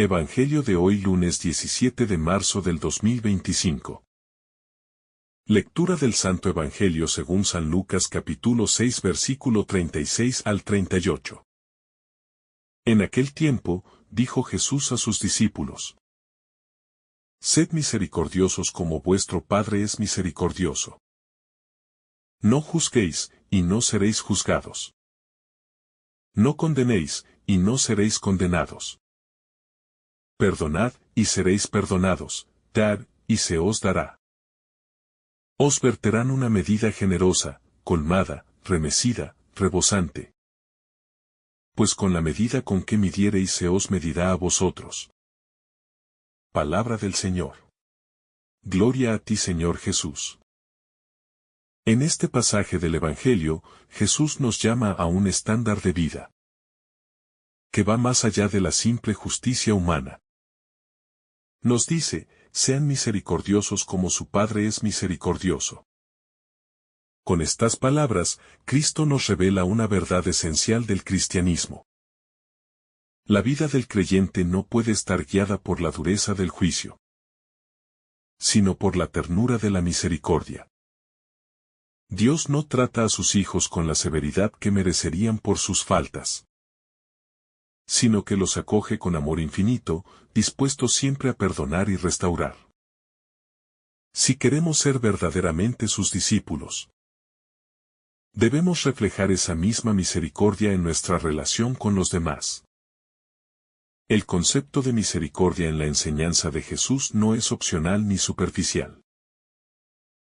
Evangelio de hoy lunes 17 de marzo del 2025. Lectura del Santo Evangelio según San Lucas capítulo 6 versículo 36 al 38. En aquel tiempo, dijo Jesús a sus discípulos: Sed misericordiosos como vuestro Padre es misericordioso. No juzguéis, y no seréis juzgados. No condenéis, y no seréis condenados. Perdonad, y seréis perdonados, dad, y se os dará. Os verterán una medida generosa, colmada, remecida, rebosante. Pues con la medida con que midiereis se os medirá a vosotros. Palabra del Señor. Gloria a ti, Señor Jesús. En este pasaje del Evangelio, Jesús nos llama a un estándar de vida que va más allá de la simple justicia humana. Nos dice: sean misericordiosos como su Padre es misericordioso. Con estas palabras, Cristo nos revela una verdad esencial del cristianismo. La vida del creyente no puede estar guiada por la dureza del juicio, sino por la ternura de la misericordia. Dios no trata a sus hijos con la severidad que merecerían por sus faltas, sino que los acoge con amor infinito, dispuesto siempre a perdonar y restaurar. Si queremos ser verdaderamente sus discípulos, debemos reflejar esa misma misericordia en nuestra relación con los demás. El concepto de misericordia en la enseñanza de Jesús no es opcional ni superficial.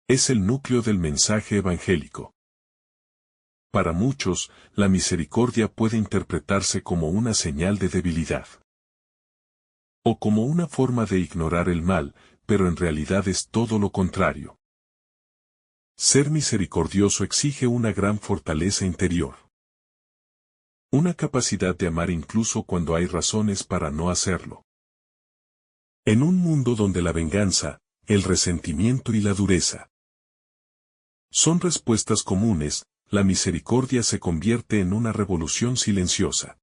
Es el núcleo del mensaje evangélico. Para muchos, la misericordia puede interpretarse como una señal de debilidad, o como una forma de ignorar el mal, pero en realidad es todo lo contrario. Ser misericordioso exige una gran fortaleza interior. Una capacidad de amar incluso cuando hay razones para no hacerlo. En un mundo donde la venganza, el resentimiento y la dureza son respuestas comunes, la misericordia se convierte en una revolución silenciosa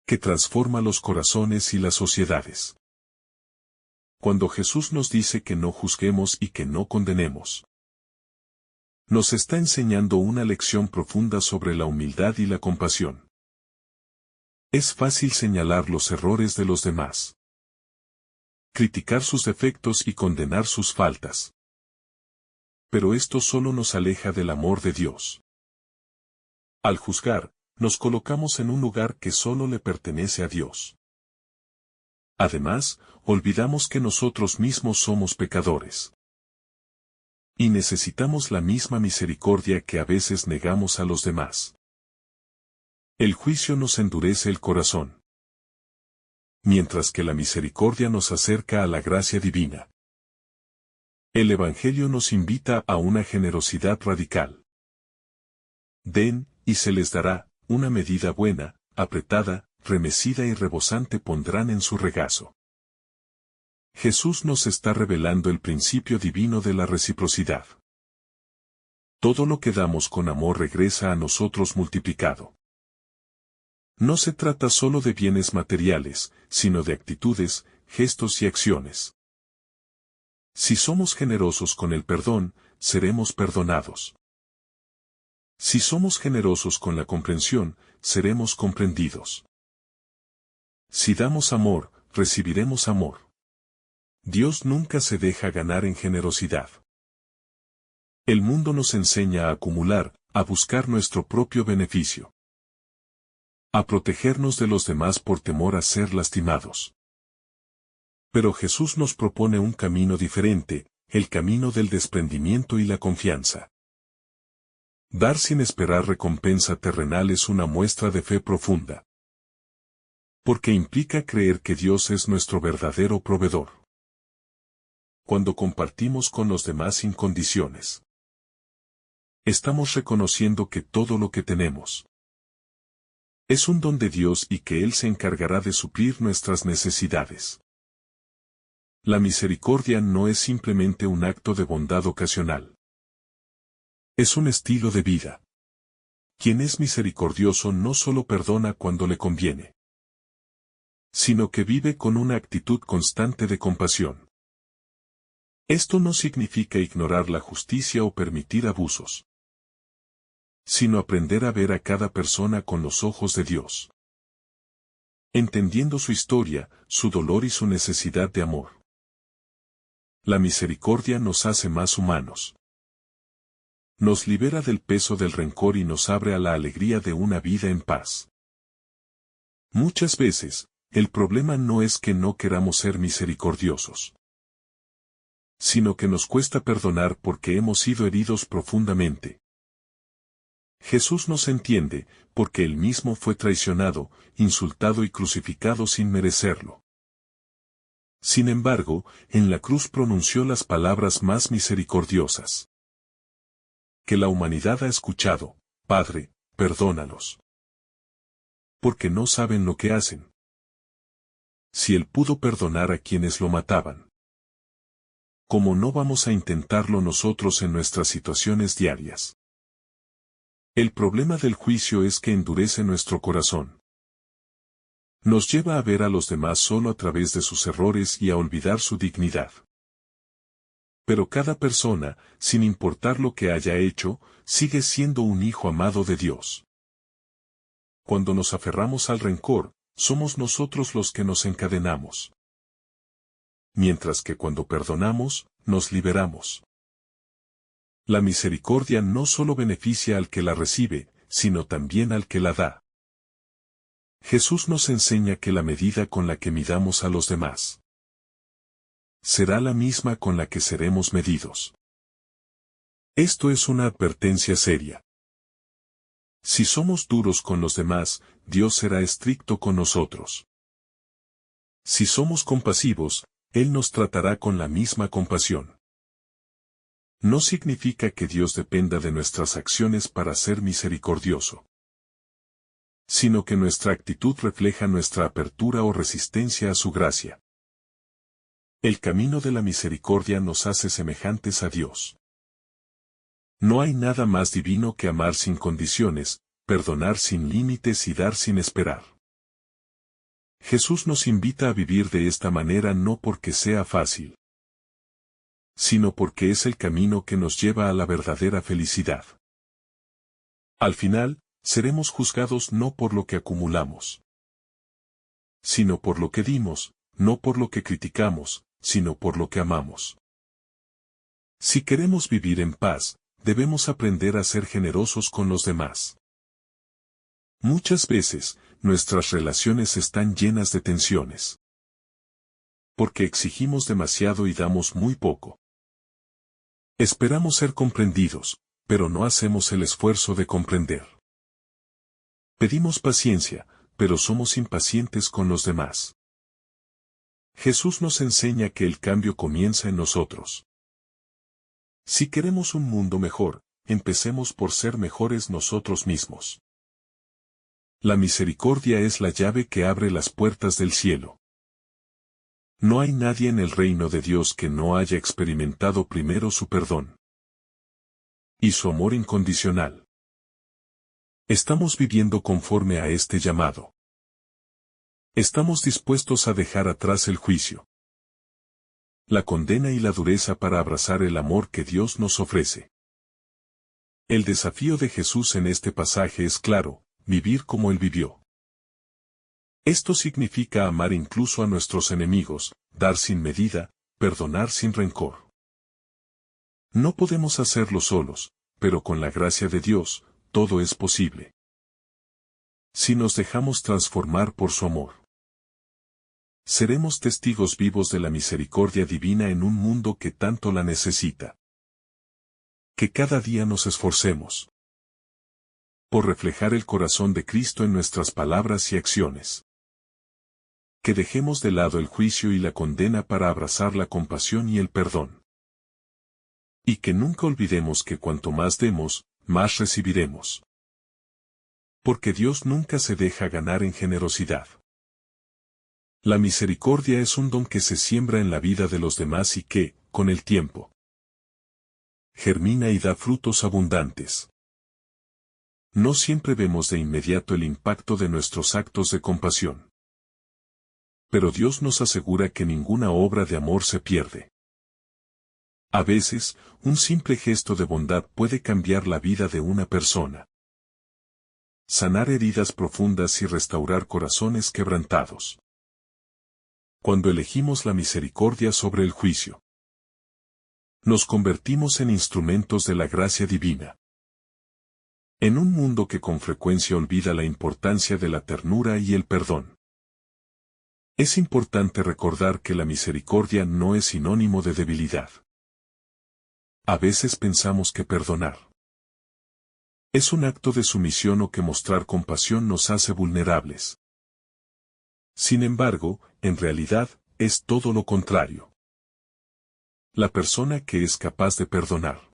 que transforma los corazones y las sociedades. Cuando Jesús nos dice que no juzguemos y que no condenemos, nos está enseñando una lección profunda sobre la humildad y la compasión. Es fácil señalar los errores de los demás, criticar sus defectos y condenar sus faltas. Pero esto solo nos aleja del amor de Dios. Al juzgar, nos colocamos en un lugar que solo le pertenece a Dios. Además, olvidamos que nosotros mismos somos pecadores. Y necesitamos la misma misericordia que a veces negamos a los demás. El juicio nos endurece el corazón, mientras que la misericordia nos acerca a la gracia divina. El Evangelio nos invita a una generosidad radical. Den, y se les dará, una medida buena, apretada, remecida y rebosante pondrán en su regazo. Jesús nos está revelando el principio divino de la reciprocidad. Todo lo que damos con amor regresa a nosotros multiplicado. No se trata solo de bienes materiales, sino de actitudes, gestos y acciones. Si somos generosos con el perdón, seremos perdonados. Si somos generosos con la comprensión, seremos comprendidos. Si damos amor, recibiremos amor. Dios nunca se deja ganar en generosidad. El mundo nos enseña a acumular, a buscar nuestro propio beneficio, a protegernos de los demás por temor a ser lastimados. Pero Jesús nos propone un camino diferente, el camino del desprendimiento y la confianza. Dar sin esperar recompensa terrenal es una muestra de fe profunda, porque implica creer que Dios es nuestro verdadero proveedor. Cuando compartimos con los demás sin condiciones, estamos reconociendo que todo lo que tenemos es un don de Dios y que Él se encargará de suplir nuestras necesidades. La misericordia no es simplemente un acto de bondad ocasional. Es un estilo de vida. Quien es misericordioso no solo perdona cuando le conviene, sino que vive con una actitud constante de compasión. Esto no significa ignorar la justicia o permitir abusos, sino aprender a ver a cada persona con los ojos de Dios, entendiendo su historia, su dolor y su necesidad de amor. La misericordia nos hace más humanos. Nos libera del peso del rencor y nos abre a la alegría de una vida en paz. Muchas veces, el problema no es que no queramos ser misericordiosos, sino que nos cuesta perdonar porque hemos sido heridos profundamente. Jesús nos entiende, porque Él mismo fue traicionado, insultado y crucificado sin merecerlo. Sin embargo, en la cruz pronunció las palabras más misericordiosas que la humanidad ha escuchado: Padre, perdónalos, porque no saben lo que hacen. Si Él pudo perdonar a quienes lo mataban, ¿cómo no vamos a intentarlo nosotros en nuestras situaciones diarias? El problema del juicio es que endurece nuestro corazón. Nos lleva a ver a los demás solo a través de sus errores y a olvidar su dignidad. Pero cada persona, sin importar lo que haya hecho, sigue siendo un hijo amado de Dios. Cuando nos aferramos al rencor, somos nosotros los que nos encadenamos. Mientras que cuando perdonamos, nos liberamos. La misericordia no solo beneficia al que la recibe, sino también al que la da. Jesús nos enseña que la medida con la que midamos a los demás será la misma con la que seremos medidos. Esto es una advertencia seria. Si somos duros con los demás, Dios será estricto con nosotros. Si somos compasivos, Él nos tratará con la misma compasión. No significa que Dios dependa de nuestras acciones para ser misericordioso, sino que nuestra actitud refleja nuestra apertura o resistencia a su gracia. El camino de la misericordia nos hace semejantes a Dios. No hay nada más divino que amar sin condiciones, perdonar sin límites y dar sin esperar. Jesús nos invita a vivir de esta manera no porque sea fácil, sino porque es el camino que nos lleva a la verdadera felicidad. Al final, seremos juzgados no por lo que acumulamos, sino por lo que dimos, no por lo que criticamos, sino por lo que amamos. Si queremos vivir en paz, debemos aprender a ser generosos con los demás. Muchas veces, nuestras relaciones están llenas de tensiones, porque exigimos demasiado y damos muy poco. Esperamos ser comprendidos, pero no hacemos el esfuerzo de comprender. Pedimos paciencia, pero somos impacientes con los demás. Jesús nos enseña que el cambio comienza en nosotros. Si queremos un mundo mejor, empecemos por ser mejores nosotros mismos. La misericordia es la llave que abre las puertas del cielo. No hay nadie en el reino de Dios que no haya experimentado primero su perdón y su amor incondicional. Estamos viviendo conforme a este llamado. Estamos dispuestos a dejar atrás el juicio, la condena y la dureza para abrazar el amor que Dios nos ofrece. El desafío de Jesús en este pasaje es claro: vivir como Él vivió. Esto significa amar incluso a nuestros enemigos, dar sin medida, perdonar sin rencor. No podemos hacerlo solos, pero con la gracia de Dios, todo es posible. Si nos dejamos transformar por su amor, seremos testigos vivos de la misericordia divina en un mundo que tanto la necesita. Que cada día nos esforcemos por reflejar el corazón de Cristo en nuestras palabras y acciones. Que dejemos de lado el juicio y la condena para abrazar la compasión y el perdón. Y que nunca olvidemos que cuanto más demos, más recibiremos. Porque Dios nunca se deja ganar en generosidad. La misericordia es un don que se siembra en la vida de los demás y que, con el tiempo, germina y da frutos abundantes. No siempre vemos de inmediato el impacto de nuestros actos de compasión. Pero Dios nos asegura que ninguna obra de amor se pierde. A veces, un simple gesto de bondad puede cambiar la vida de una persona, sanar heridas profundas y restaurar corazones quebrantados. Cuando elegimos la misericordia sobre el juicio, nos convertimos en instrumentos de la gracia divina. En un mundo que con frecuencia olvida la importancia de la ternura y el perdón, es importante recordar que la misericordia no es sinónimo de debilidad. A veces pensamos que perdonar es un acto de sumisión o que mostrar compasión nos hace vulnerables. Sin embargo, en realidad, es todo lo contrario. La persona que es capaz de perdonar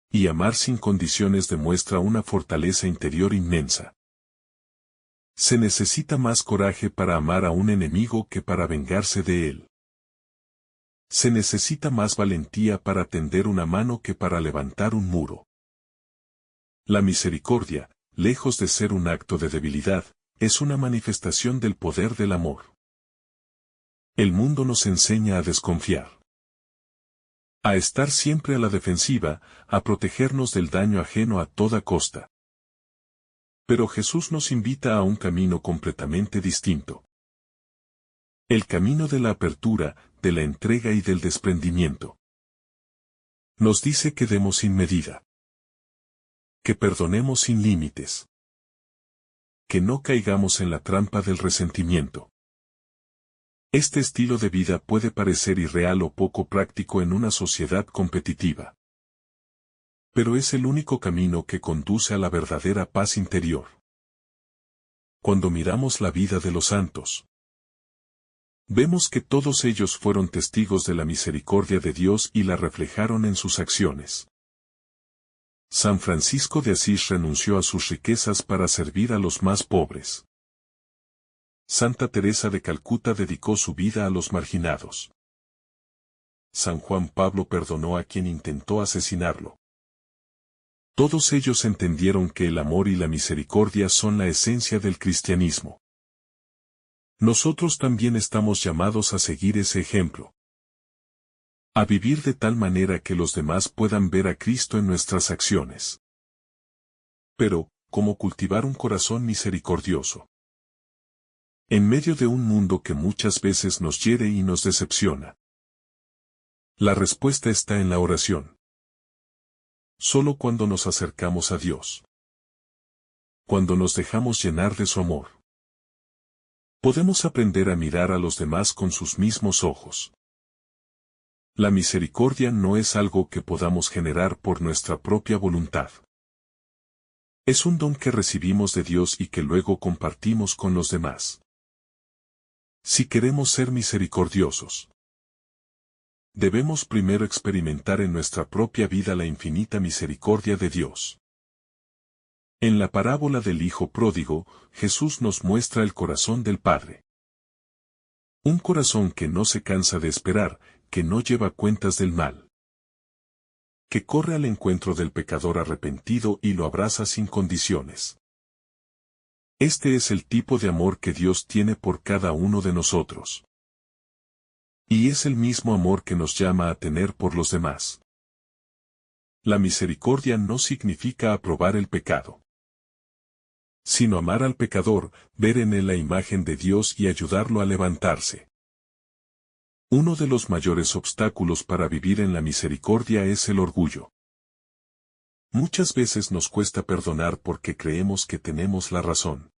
y amar sin condiciones demuestra una fortaleza interior inmensa. Se necesita más coraje para amar a un enemigo que para vengarse de él. Se necesita más valentía para tender una mano que para levantar un muro. La misericordia, lejos de ser un acto de debilidad, es una manifestación del poder del amor. El mundo nos enseña a desconfiar, a estar siempre a la defensiva, a protegernos del daño ajeno a toda costa. Pero Jesús nos invita a un camino completamente distinto. El camino de la apertura, de la entrega y del desprendimiento. Nos dice que demos sin medida, que perdonemos sin límites, que no caigamos en la trampa del resentimiento. Este estilo de vida puede parecer irreal o poco práctico en una sociedad competitiva. Pero es el único camino que conduce a la verdadera paz interior. Cuando miramos la vida de los santos, vemos que todos ellos fueron testigos de la misericordia de Dios y la reflejaron en sus acciones. San Francisco de Asís renunció a sus riquezas para servir a los más pobres. Santa Teresa de Calcuta dedicó su vida a los marginados. San Juan Pablo perdonó a quien intentó asesinarlo. Todos ellos entendieron que el amor y la misericordia son la esencia del cristianismo. Nosotros también estamos llamados a seguir ese ejemplo. A vivir de tal manera que los demás puedan ver a Cristo en nuestras acciones. Pero, ¿cómo cultivar un corazón misericordioso? En medio de un mundo que muchas veces nos hiere y nos decepciona. La respuesta está en la oración. Solo cuando nos acercamos a Dios, cuando nos dejamos llenar de su amor, podemos aprender a mirar a los demás con sus mismos ojos. La misericordia no es algo que podamos generar por nuestra propia voluntad. Es un don que recibimos de Dios y que luego compartimos con los demás. Si queremos ser misericordiosos, debemos primero experimentar en nuestra propia vida la infinita misericordia de Dios. En la parábola del Hijo Pródigo, Jesús nos muestra el corazón del Padre. Un corazón que no se cansa de esperar, que no lleva cuentas del mal, que corre al encuentro del pecador arrepentido y lo abraza sin condiciones. Este es el tipo de amor que Dios tiene por cada uno de nosotros. Y es el mismo amor que nos llama a tener por los demás. La misericordia no significa aprobar el pecado, sino amar al pecador, ver en él la imagen de Dios y ayudarlo a levantarse. Uno de los mayores obstáculos para vivir en la misericordia es el orgullo. Muchas veces nos cuesta perdonar porque creemos que tenemos la razón.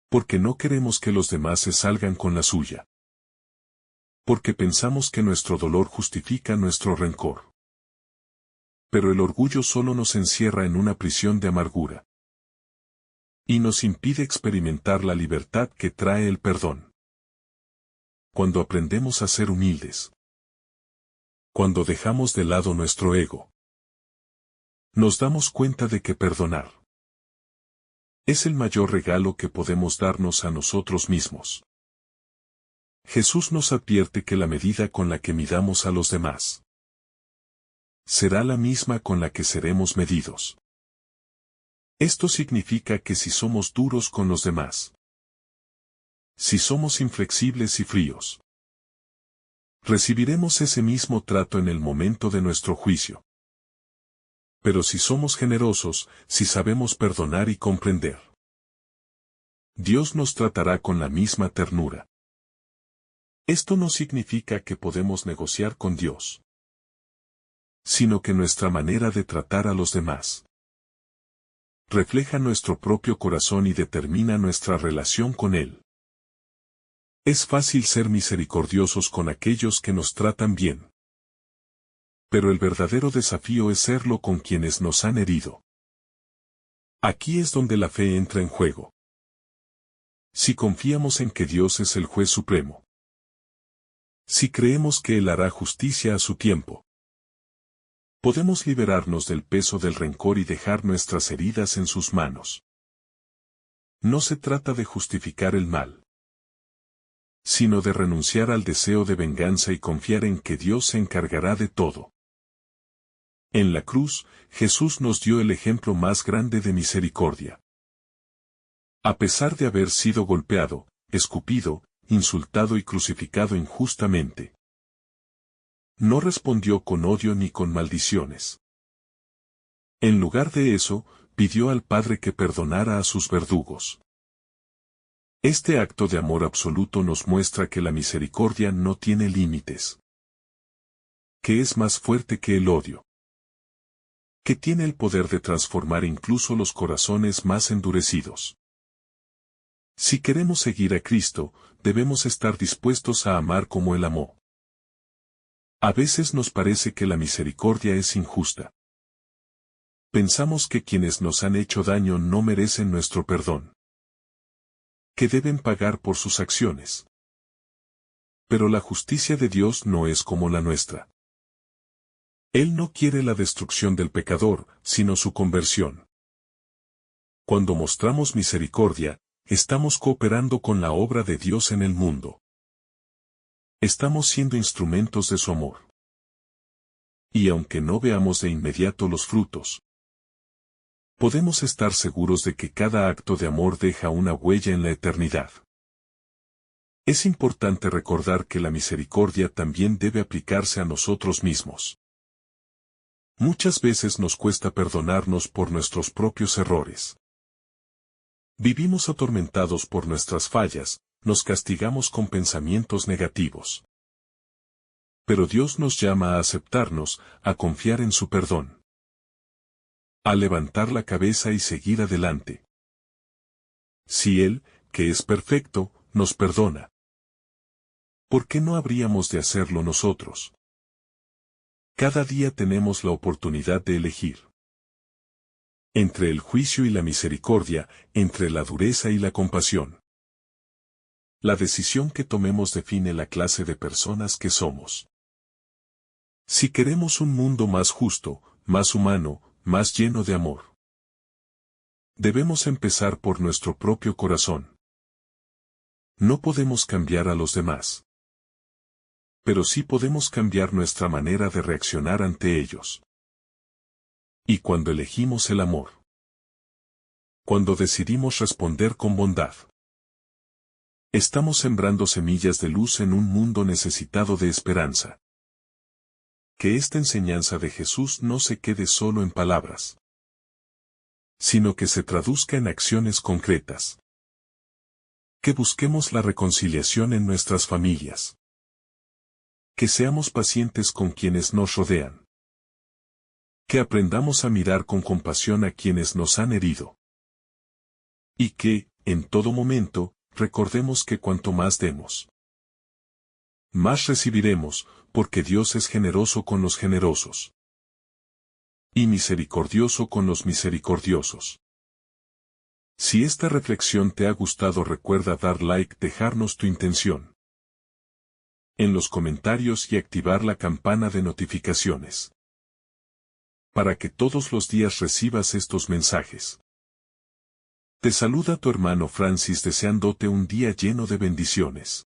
Porque no queremos que los demás se salgan con la suya. Porque pensamos que nuestro dolor justifica nuestro rencor. Pero el orgullo solo nos encierra en una prisión de amargura. Y nos impide experimentar la libertad que trae el perdón. Cuando aprendemos a ser humildes, cuando dejamos de lado nuestro ego, nos damos cuenta de que perdonar es el mayor regalo que podemos darnos a nosotros mismos. Jesús nos advierte que la medida con la que midamos a los demás será la misma con la que seremos medidos. Esto significa que si somos duros con los demás, Si somos inflexibles y fríos, recibiremos ese mismo trato en el momento de nuestro juicio. Pero si somos generosos, si sabemos perdonar y comprender, Dios nos tratará con la misma ternura. Esto no significa que podemos negociar con Dios, sino que nuestra manera de tratar a los demás refleja nuestro propio corazón y determina nuestra relación con Él. Es fácil ser misericordiosos con aquellos que nos tratan bien, pero el verdadero desafío es serlo con quienes nos han herido. Aquí es donde la fe entra en juego. Si confiamos en que Dios es el juez supremo, si creemos que Él hará justicia a su tiempo, podemos liberarnos del peso del rencor y dejar nuestras heridas en sus manos. No se trata de justificar el mal, sino de renunciar al deseo de venganza y confiar en que Dios se encargará de todo. En la cruz, Jesús nos dio el ejemplo más grande de misericordia. A pesar de haber sido golpeado, escupido, insultado y crucificado injustamente, no respondió con odio ni con maldiciones. En lugar de eso, pidió al Padre que perdonara a sus verdugos. Este acto de amor absoluto nos muestra que la misericordia no tiene límites, que es más fuerte que el odio, que tiene el poder de transformar incluso los corazones más endurecidos. Si queremos seguir a Cristo, debemos estar dispuestos a amar como Él amó. A veces nos parece que la misericordia es injusta. Pensamos que quienes nos han hecho daño no merecen nuestro perdón, que deben pagar por sus acciones. Pero la justicia de Dios no es como la nuestra. Él no quiere la destrucción del pecador, sino su conversión. Cuando mostramos misericordia, estamos cooperando con la obra de Dios en el mundo. Estamos siendo instrumentos de su amor. Y aunque no veamos de inmediato los frutos, podemos estar seguros de que cada acto de amor deja una huella en la eternidad. Es importante recordar que la misericordia también debe aplicarse a nosotros mismos. Muchas veces nos cuesta perdonarnos por nuestros propios errores. Vivimos atormentados por nuestras fallas, nos castigamos con pensamientos negativos. Pero Dios nos llama a aceptarnos, a confiar en su perdón, a levantar la cabeza y seguir adelante. Si Él, que es perfecto, nos perdona, ¿por qué no habríamos de hacerlo nosotros? Cada día tenemos la oportunidad de elegir. Entre el juicio y la misericordia, entre la dureza y la compasión. La decisión que tomemos define la clase de personas que somos. Si queremos un mundo más justo, más humano, más lleno de amor, debemos empezar por nuestro propio corazón. No podemos cambiar a los demás, pero sí podemos cambiar nuestra manera de reaccionar ante ellos. Y cuando elegimos el amor, cuando decidimos responder con bondad, estamos sembrando semillas de luz en un mundo necesitado de esperanza. Que esta enseñanza de Jesús no se quede solo en palabras, sino que se traduzca en acciones concretas. Que busquemos la reconciliación en nuestras familias. Que seamos pacientes con quienes nos rodean. Que aprendamos a mirar con compasión a quienes nos han herido. Y que, en todo momento, recordemos que cuanto más demos, más recibiremos, porque Dios es generoso con los generosos. Y misericordioso con los misericordiosos. Si esta reflexión te ha gustado, recuerda dar like, dejarnos tu intención en los comentarios y activar la campana de notificaciones, para que todos los días recibas estos mensajes. Te saluda tu hermano Francis deseándote un día lleno de bendiciones.